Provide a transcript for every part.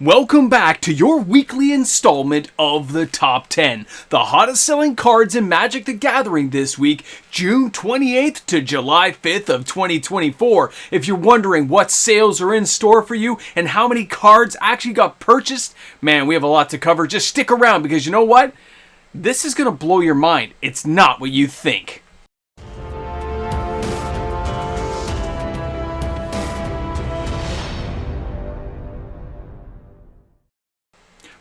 Welcome back to your weekly installment of the Top 10, the hottest selling cards in Magic the Gathering this week, June 28th to July 5th of 2024. If you're wondering what sales are in store for you and how many cards actually got purchased, man, we have a lot to cover. Just stick around because you know what? This is going to blow your mind. It's not what you think.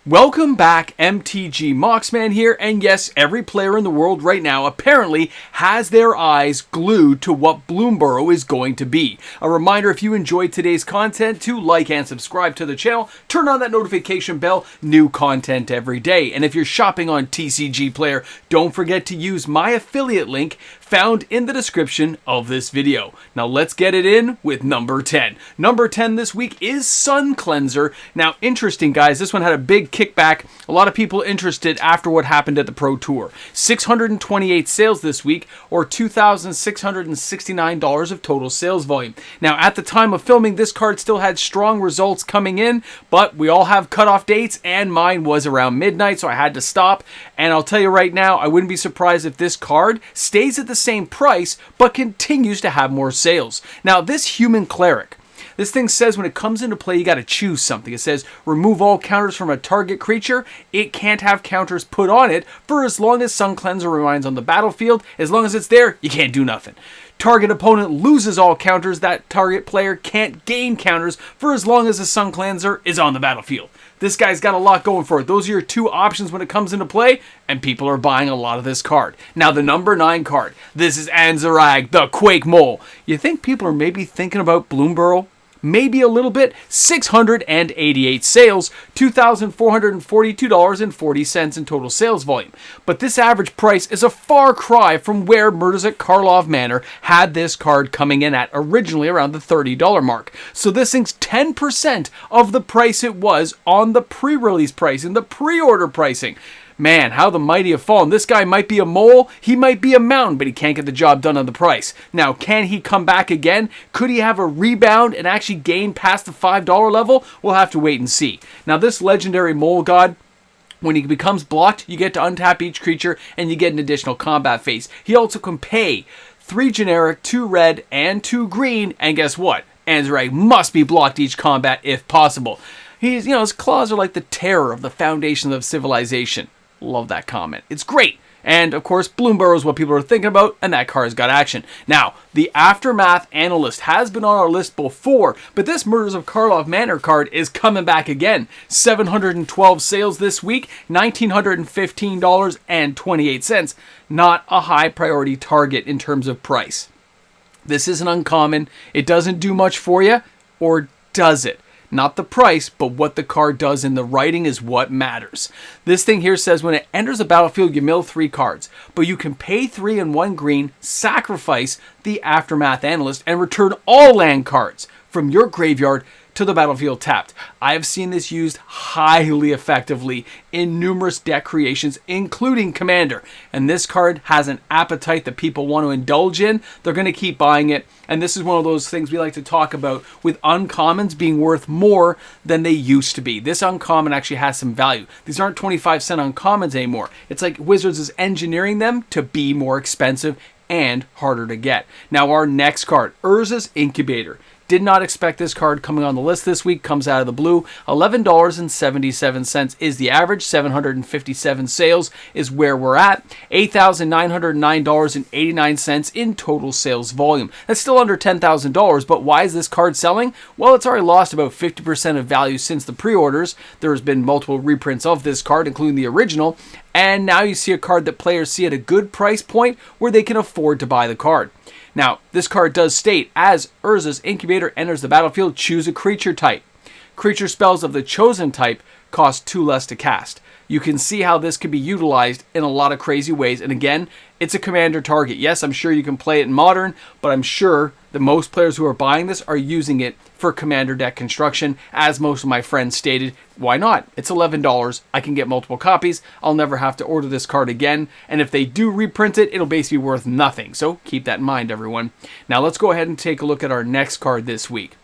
Welcome back, MTG Moxman here, and yes, every player in the world right now apparently has their eyes glued to what BloomBurrow is going to be. A reminder, if you enjoyed today's content, to like and subscribe to the channel, turn on that notification bell, new content every day. And if you're shopping on TCG Player, don't forget to use my affiliate link found in the description of this video. Now let's get it in with number 10. Number 10 this week is Sun Cleanser. Now interesting guys, this one had a big kickback. A lot of people interested after what happened at the Pro Tour. 628 sales this week, or $2,669 of total sales volume. Now at the time of filming, this card still had strong results coming in, but we all have cutoff dates and mine was around midnight, so I had to stop. And I'll tell you right now, I wouldn't be surprised if this card stays at the same price, but continues to have more sales. Now this Human Cleric, this thing says when it comes into play, you got to choose something. It says remove all counters from a target creature. It can't have counters put on it for as long as Sun Cleanser remains on the battlefield. As long as it's there, you can't do nothing. Target opponent loses all counters. That target player can't gain counters for as long as the Sun Cleanser is on the battlefield. This guy's got a lot going for it. Those are your two options when it comes into play, and people are buying a lot of this card. Now, the number 9 card. This is Anzarag, the Quake Mole. You think people are maybe thinking about BloomBurrow? Maybe a little bit. 688 sales, $2,442.40 in total sales volume. But this average price is a far cry from where Murders at Karlov Manor had this card coming in at originally around the $30 mark. So this thing's 10% of the price it was on the pre-release pricing, the pre-order pricing. Man, how the mighty have fallen. This guy might be a mole, he might be a mountain, but he can't get the job done on the price. Now, can he come back again? Could he have a rebound and actually gain past the $5 level? We'll have to wait and see. Now, this legendary mole god, when he becomes blocked, you get to untap each creature and you get an additional combat phase. He also can pay 3 generic, 2 red, and 2 green, and guess what? Anzarag must be blocked each combat if possible. He's, his claws are like the terror of the foundations of civilization. Love that comment. It's great. And, of course, BloomBurrow is what people are thinking about, and that card's got action. Now, the Aftermath Analyst has been on our list before, but this Murders of Karlov Manor card is coming back again. 712 sales this week, $1,915.28. Not a high priority target in terms of price. This is an uncommon. It doesn't do much for you, or does it? Not the price, but what the card does in the writing is what matters. This thing here says when it enters the battlefield, you mill 3 cards, but you can pay 3 and 1 green, sacrifice the Aftermath Analyst, and return all land cards from your graveyard to the battlefield tapped. I have seen this used highly effectively in numerous deck creations, including Commander. And this card has an appetite that people want to indulge in. They're going to keep buying it. And this is one of those things we like to talk about with uncommons being worth more than they used to be. This uncommon actually has some value. These aren't 25-cent uncommons anymore. It's like Wizards is engineering them to be more expensive and harder to get. Now our next card, Urzas Incubator. Did not expect this card coming on the list this week. Comes out of the blue. $11.77 is the average. 757 sales is where we're at. $8,909.89 in total sales volume. That's still under $10,000, but why is this card selling? Well, it's already lost about 50% of value since the pre-orders. There has been multiple reprints of this card, including the original, and now you see a card that players see at a good price point where they can afford to buy the card. Now, this card does state, as Urzas Incubator enters the battlefield, choose a creature type. Creature spells of the chosen type cost 2 less to cast. You can see how this could be utilized in a lot of crazy ways. And again, it's a commander target. Yes, I'm sure you can play it in Modern, but I'm sure that most players who are buying this are using it for commander deck construction. As most of my friends stated, why not? It's $11. I can get multiple copies. I'll never have to order this card again. And if they do reprint it, it'll basically be worth nothing. So keep that in mind, everyone. Now let's go ahead and take a look at our next card this week.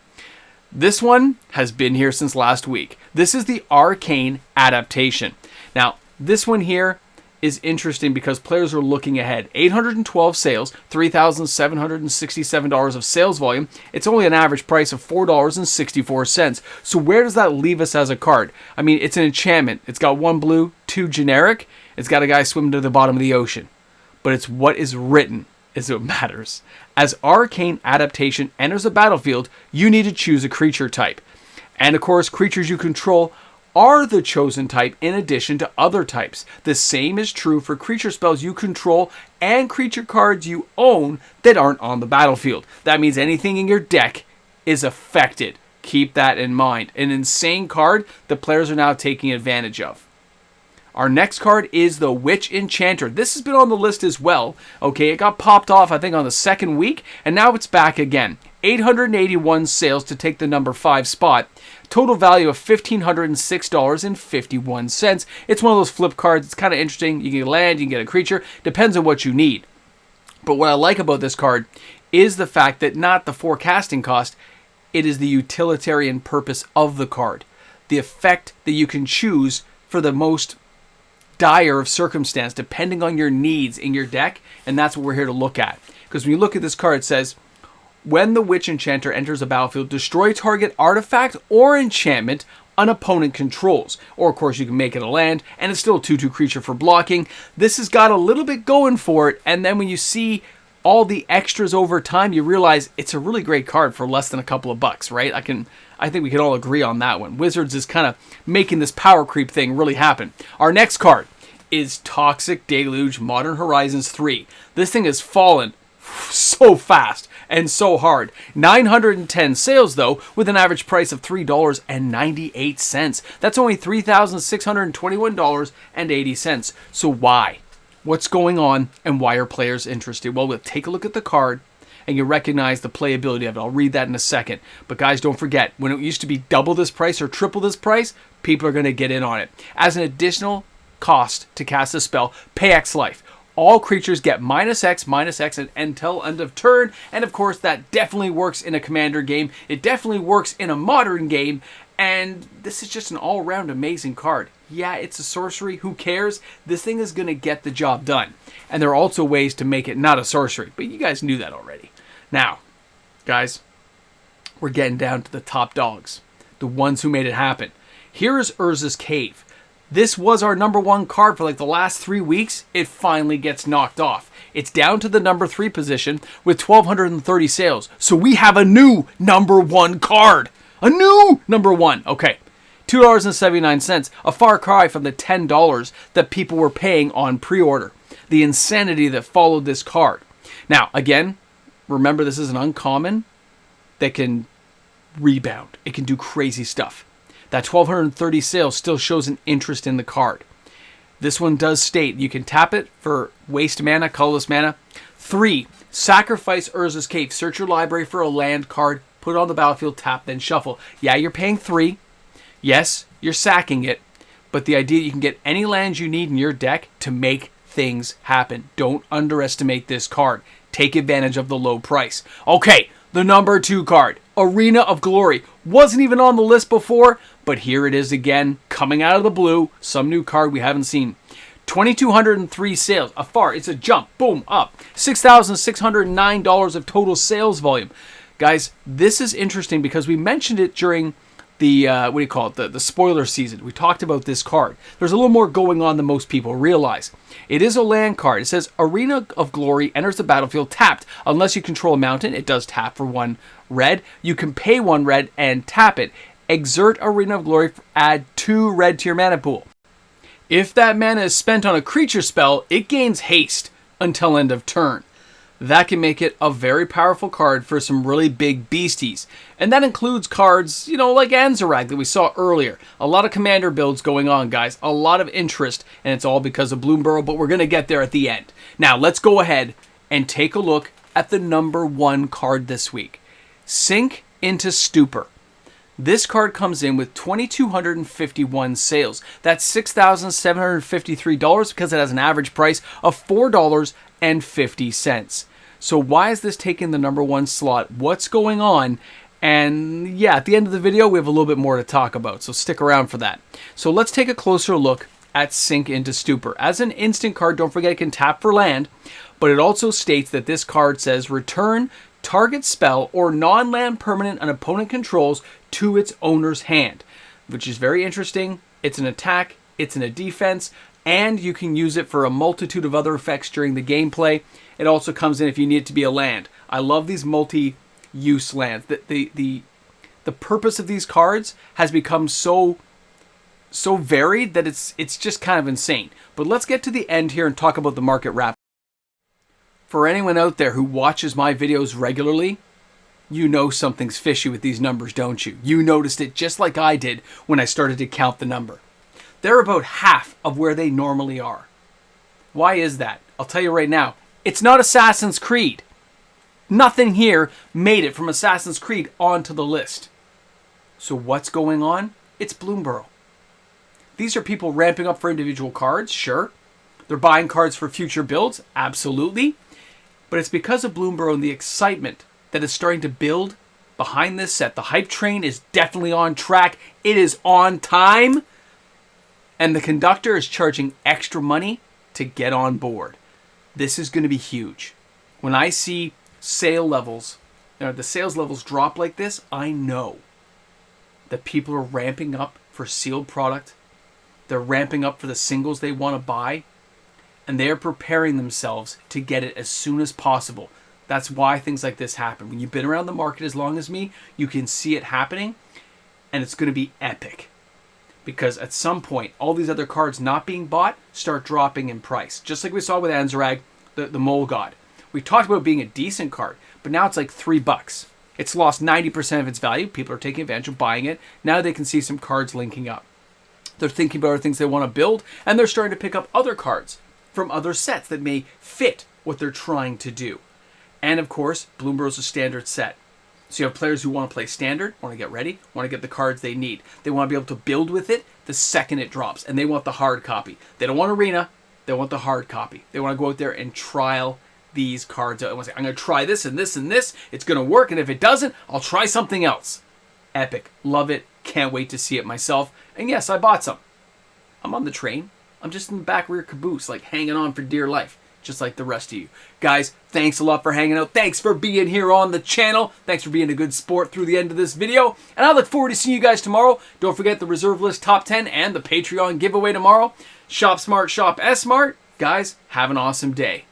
This one has been here since last week. This is the Arcane Adaptation. Now, this one here is interesting because players are looking ahead. 812 sales, $3,767 of sales volume. It's only an average price of $4.64. So where does that leave us as a card? I mean, it's an enchantment. It's got 1 blue, 2 generic. It's got a guy swimming to the bottom of the ocean. But it's what is written is what matters. As Arcane Adaptation enters the battlefield, you need to choose a creature type. And of course, creatures you control are the chosen type in addition to other types. The same is true for creature spells you control and creature cards you own that aren't on the battlefield. That means anything in your deck is affected. Keep that in mind. An insane card that players are now taking advantage of. Our next card is the Witch Enchanter. This has been on the list as well. Okay, it got popped off, I think, on the second week, and now it's back again. 881 sales to take the number 5 spot. Total value of $1,506.51. It's one of those flip cards. It's kind of interesting. You can get land, you can get a creature. Depends on what you need. But what I like about this card is the fact that not the forecasting cost, it is the utilitarian purpose of the card. The effect that you can choose for the most dire of circumstance, depending on your needs in your deck, and that's what we're here to look at. Because when you look at this card, it says, when the Witch Enchanter enters the battlefield, destroy target artifact or enchantment an opponent controls. Or, of course, you can make it a land, and it's still a 2/2 creature for blocking. This has got a little bit going for it, and then when you see all the extras over time, you realize it's a really great card for less than a couple of bucks, right? I think we can all agree on that one. Wizards is kind of making this power creep thing really happen. Our next card is Toxic Deluge Modern Horizons 3. This thing has fallen so fast and so hard. 910 sales, though, with an average price of $3.98. That's only $3,621.80. So why? What's going on, and why are players interested? Well, we'll take a look at the card, and you recognize the playability of it. I'll read that in a second. But guys, don't forget, when it used to be double this price or triple this price, people are going to get in on it. As an additional cost to cast a spell, pay X life. All creatures get -X until end of turn, and of course that definitely works in a commander game. It definitely works in a modern game, and this is just an all-around amazing card. Yeah, it's a sorcery. Who cares? This thing is going to get the job done. And there are also ways to make it not a sorcery, but you guys knew that already. Now, guys, we're getting down to the top dogs, the ones who made it happen. Here is Urzas Cave. This was our number 1 card for like the last 3 weeks. It finally gets knocked off. It's down to the number 3 position with 1,230 sales. So we have a new number 1 card. A new number 1. Okay. $2.79, a far cry from the $10 that people were paying on pre-order. The insanity that followed this card. Now, again, remember this is an uncommon that can rebound. It can do crazy stuff. That 1,230 sales still shows an interest in the card. This one does state you can tap it for waste mana, colorless mana. 3, sacrifice Urzas Cave. Search your library for a land card, put it on the battlefield, tap, then shuffle. Yeah, you're paying 3. Yes, you're sacking it, but the idea you can get any lands you need in your deck to make things happen. Don't underestimate this card. Take advantage of the low price. Okay, the number 2 card, Arena of Glory. Wasn't even on the list before, but here it is again, coming out of the blue. Some new card we haven't seen. 2,203 sales. It's a jump. Boom, up. $6,609 of total sales volume. Guys, this is interesting because we mentioned it during the, the spoiler season. We talked about this card. There's a little more going on than most people realize. It is a land card. It says, Arena of Glory enters the battlefield tapped. Unless you control a mountain, it does tap for 1 red. You can pay 1 red and tap it. Exert Arena of Glory, add 2 red to your mana pool. If that mana is spent on a creature spell, it gains haste until end of turn. That can make it a very powerful card for some really big beasties. And that includes cards, like Anzarak that we saw earlier. A lot of commander builds going on, guys. A lot of interest, and it's all because of BloomBurrow, but we're going to get there at the end. Now, let's go ahead and take a look at the number 1 card this week. Sink into Stuper. This card comes in with 2,251 sales. That's $6,753 because it has an average price of $4.50. So why is this taking the number 1 slot? What's going on? And yeah, at the end of the video, we have a little bit more to talk about, so stick around for that. So let's take a closer look at Sink into Stuper. As an instant card, don't forget it can tap for land, but it also states that this card says return target spell or non-land permanent an opponent controls to its owner's hand, which is very interesting. It's an attack, it's in a defense, and you can use it for a multitude of other effects during the gameplay. It also comes in if you need it to be a land. I love these multi-use lands. The purpose of these cards has become so varied that it's just kind of insane. But let's get to the end here and talk about the market wrap. For anyone out there who watches my videos regularly, you know something's fishy with these numbers, don't you? You noticed it just like I did when I started to count the number. They're about half of where they normally are. Why is that? I'll tell you right now. It's not Assassin's Creed. Nothing here made it from Assassin's Creed onto the list. So what's going on? It's BloomBurrow. These are people ramping up for individual cards, sure. They're buying cards for future builds, absolutely. But it's because of BloomBurrow and the excitement that is starting to build behind this set. The hype train is definitely on track. It is on time. And the conductor is charging extra money to get on board. This is going to be huge. When I see sale levels, the sales levels drop like this, I know that people are ramping up for sealed product. They're ramping up for the singles they want to buy. And they're preparing themselves to get it as soon as possible. That's why things like this happen. When you've been around the market as long as me, you can see it happening. And it's going to be epic. Because at some point, all these other cards not being bought start dropping in price. Just like we saw with Anzarag, the Mole God. We talked about it being a decent card, but now it's like $3. It's lost 90% of its value. People are taking advantage of buying it. Now they can see some cards linking up. They're thinking about other things they want to build, and they're starting to pick up other cards from other sets that may fit what they're trying to do. And of course, BloomBurrow's a standard set. So you have players who want to play standard, want to get ready, want to get the cards they need. They want to be able to build with it the second it drops, and they want the hard copy. They don't want Arena, they want the hard copy. They want to go out there and trial these cards out. They want to say, I'm going to try this and this and this. It's going to work, and if it doesn't, I'll try something else. Epic. Love it. Can't wait to see it myself. And yes, I bought some. I'm on the train. I'm just in the back rear caboose, like hanging on for dear life, just like the rest of you. Guys, thanks a lot for hanging out. Thanks for being here on the channel. Thanks for being a good sport through the end of this video. And I look forward to seeing you guys tomorrow. Don't forget the reserve list top 10 and the Patreon giveaway tomorrow. Shop smart, shop S-smart. Guys, have an awesome day.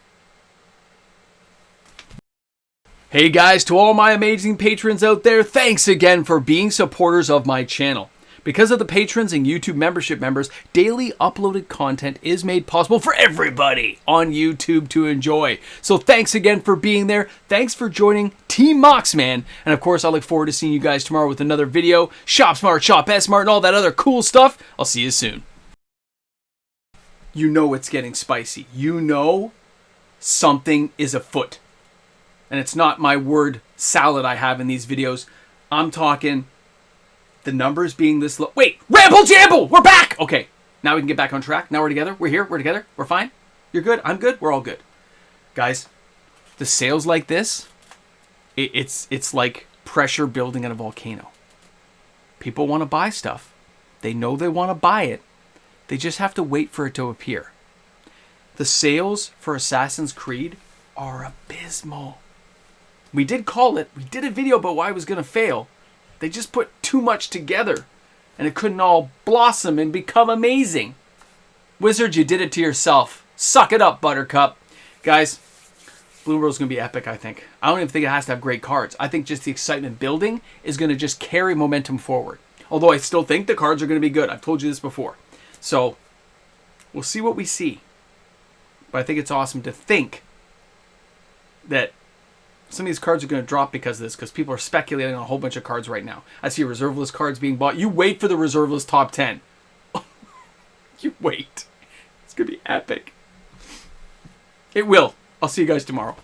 Hey guys, to all my amazing patrons out there, thanks again for being supporters of my channel. Because of the patrons and YouTube membership members, daily uploaded content is made possible for everybody on YouTube to enjoy. So thanks again for being there. Thanks for joining Team Moxman. And of course, I look forward to seeing you guys tomorrow with another video. Shop smart, shop S-smart, and all that other cool stuff. I'll see you soon. You know it's getting spicy. You know something is afoot. And it's not my word salad I have in these videos. I'm talking the numbers being this low. Wait, Ramble Jamble, we're back. Okay, now we can get back on track. Now we're together. We're here. We're together. We're fine. You're good. I'm good. We're all good. Guys, the sales like this, it's like pressure building at a volcano. People want to buy stuff. They know they want to buy it. They just have to wait for it to appear. The sales for Assassin's Creed are abysmal. We did call it. We did a video about why it was going to fail. They just put too much together, and it couldn't all blossom and become amazing. Wizards, you did it to yourself. Suck it up, Buttercup. Guys, BloomBurrow's going to be epic, I think. I don't even think it has to have great cards. I think just the excitement building is going to just carry momentum forward. Although I still think the cards are going to be good. I've told you this before. So, we'll see what we see. But I think it's awesome to think that some of these cards are going to drop because of this, because people are speculating on a whole bunch of cards right now. I see reserve list cards being bought. You wait for the reserve list top 10. You wait. It's going to be epic. It will. I'll see you guys tomorrow.